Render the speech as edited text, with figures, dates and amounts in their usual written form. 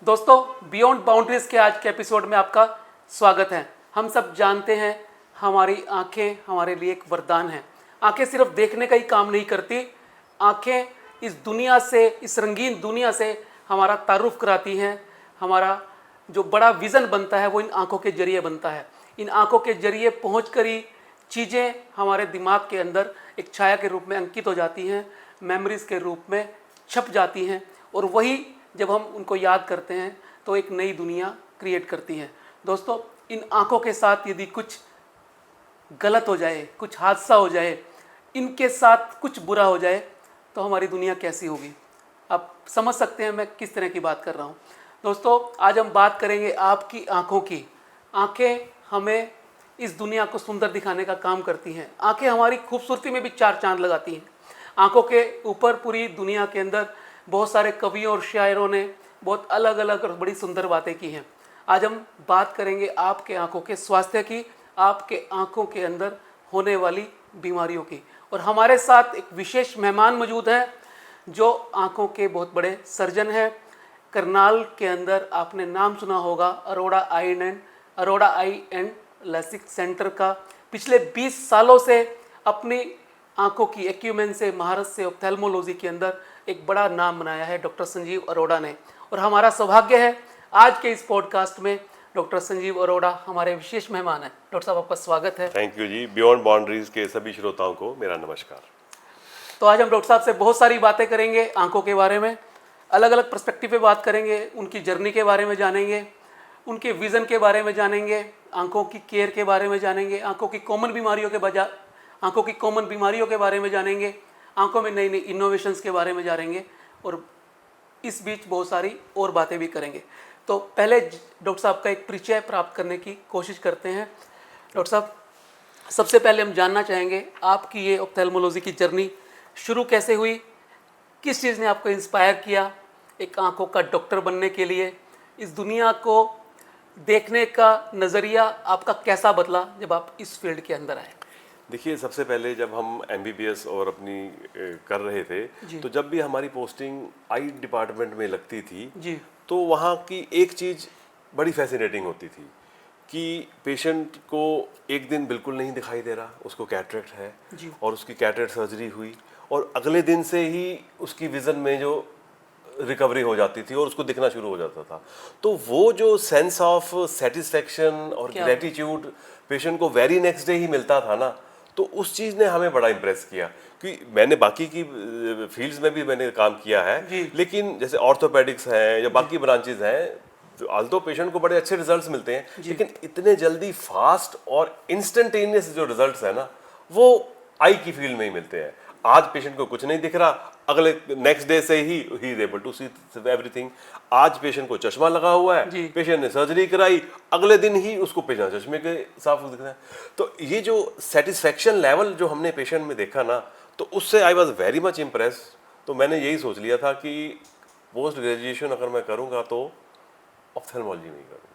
दोस्तों, beyond boundaries के आज के एपिसोड में आपका स्वागत है। हम सब जानते हैं हमारी आंखें हमारे लिए एक वरदान है। आंखें सिर्फ देखने का ही काम नहीं करती, आंखें इस दुनिया से, इस रंगीन दुनिया से हमारा तारुफ कराती हैं। हमारा जो बड़ा विज़न बनता है वो इन आंखों के जरिए बनता है। इन आंखों के जरिए पहुँच कर ही चीज़ें हमारे दिमाग के अंदर एक छाया के रूप में अंकित हो जाती हैं, मेमोरीज़ के रूप में छप जाती हैं, और वही जब हम उनको याद करते हैं तो एक नई दुनिया क्रिएट करती है। दोस्तों, इन आंखों के साथ यदि कुछ गलत हो जाए, कुछ हादसा हो जाए, इनके साथ कुछ बुरा हो जाए तो हमारी दुनिया कैसी होगी। आप समझ सकते हैं मैं किस तरह की बात कर रहा हूँ। दोस्तों, आज हम बात करेंगे आपकी आंखों की। आंखें हमें इस दुनिया को सुंदर दिखाने का काम करती हैं। आंखें हमारी खूबसूरती में भी चार चांद लगाती हैं। आंखों के ऊपर पूरी दुनिया के अंदर बहुत सारे कवियों और शायरों ने बहुत अलग अलग और बड़ी सुंदर बातें की हैं। आज हम बात करेंगे आपके आंखों के स्वास्थ्य की, आपके आंखों के अंदर होने वाली बीमारियों की। और हमारे साथ एक विशेष मेहमान मौजूद हैं जो आंखों के बहुत बड़े सर्जन हैं। करनाल के अंदर आपने नाम सुना होगा अरोड़ा आई एंड लैसिक सेंटर का। पिछले 20 सालों से अपनी आंखों की एक्यूमेन से, महारत से, ऑप्थेल्मोलॉजी के अंदर एक बड़ा नाम बनाया है डॉक्टर संजीव अरोड़ा ने। और हमारा सौभाग्य है आज के इस पॉडकास्ट में डॉक्टर संजीव अरोड़ा हमारे विशेष मेहमान हैं। डॉक्टर साहब, आपका स्वागत है। Thank you ji. Beyond boundaries के सभी श्रोताओं को मेरा नमस्कार। तो आज हम डॉक्टर साहब से बहुत सारी बातें करेंगे आंखों के बारे में, अलग अलग पर्सपेक्टिव पे बात करेंगे, उनकी जर्नी के बारे में जानेंगे, उनके विज़न के बारे में जानेंगे, आंखों की केयर के बारे में जानेंगे, आंखों की कॉमन बीमारियों के बारे में जानेंगे, आंखों में नई नई इनोवेशंस के बारे में जानेंगे, और इस बीच बहुत सारी और बातें भी करेंगे। तो पहले डॉक्टर साहब का एक परिचय प्राप्त करने की कोशिश करते हैं। डॉक्टर साहब, सबसे पहले हम जानना चाहेंगे आपकी ये ऑप्थेल्मोलॉजी की जर्नी शुरू कैसे हुई, किस चीज़ ने आपको इंस्पायर किया एक आंखों का डॉक्टर बनने के लिए, इस दुनिया को देखने का नज़रिया आपका कैसा बदला जब आप इस फील्ड के अंदर आए। देखिए, सबसे पहले जब हम MBBS और अपनी कर रहे थे तो जब भी हमारी पोस्टिंग आई डिपार्टमेंट में लगती थी जी, तो वहाँ की एक चीज़ बड़ी फैसिनेटिंग होती थी कि पेशेंट को एक दिन बिल्कुल नहीं दिखाई दे रहा, उसको कैटरेक्ट है और उसकी कैटरेक्ट सर्जरी हुई और अगले दिन से ही उसकी विज़न में जो रिकवरी हो जाती थी और उसको दिखना शुरू हो जाता था। तो वो जो सेंस ऑफ सेटिस्फैक्शन और ग्रेटिट्यूड पेशेंट को वेरी नेक्स्ट डे ही मिलता था ना, तो उस चीज़ ने हमें बड़ा इम्प्रेस किया। क्योंकि मैंने बाकी की फील्ड्स में भी मैंने काम किया है, लेकिन जैसे ऑर्थोपेडिक्स है या बाकी ब्रांचेज हैं, आल्दो पेशेंट को बड़े अच्छे रिजल्ट्स मिलते हैं, लेकिन इतने जल्दी फास्ट और इंस्टेंटेनियस जो रिजल्ट्स है ना, वो आई की फील्ड में ही मिलते हैं। आज पेशेंट को कुछ नहीं दिख रहा, अगले नेक्स्ट डे से ही is able to see everything. आज पेशेंट को चश्मा लगा हुआ है, पेशेंट ने सर्जरी कराई, अगले दिन ही उसको पेशेंट चश्मे के साफ दिख रहा है। तो ये जो सेटिस्फैक्शन लेवल जो हमने पेशेंट में देखा ना, तो उससे I was very much impress. तो मैंने यही सोच लिया था कि पोस्ट ग्रेजुएशन अगर मैं करूँगा तो ऑप्थेल्मोलॉजी में ही करूँ।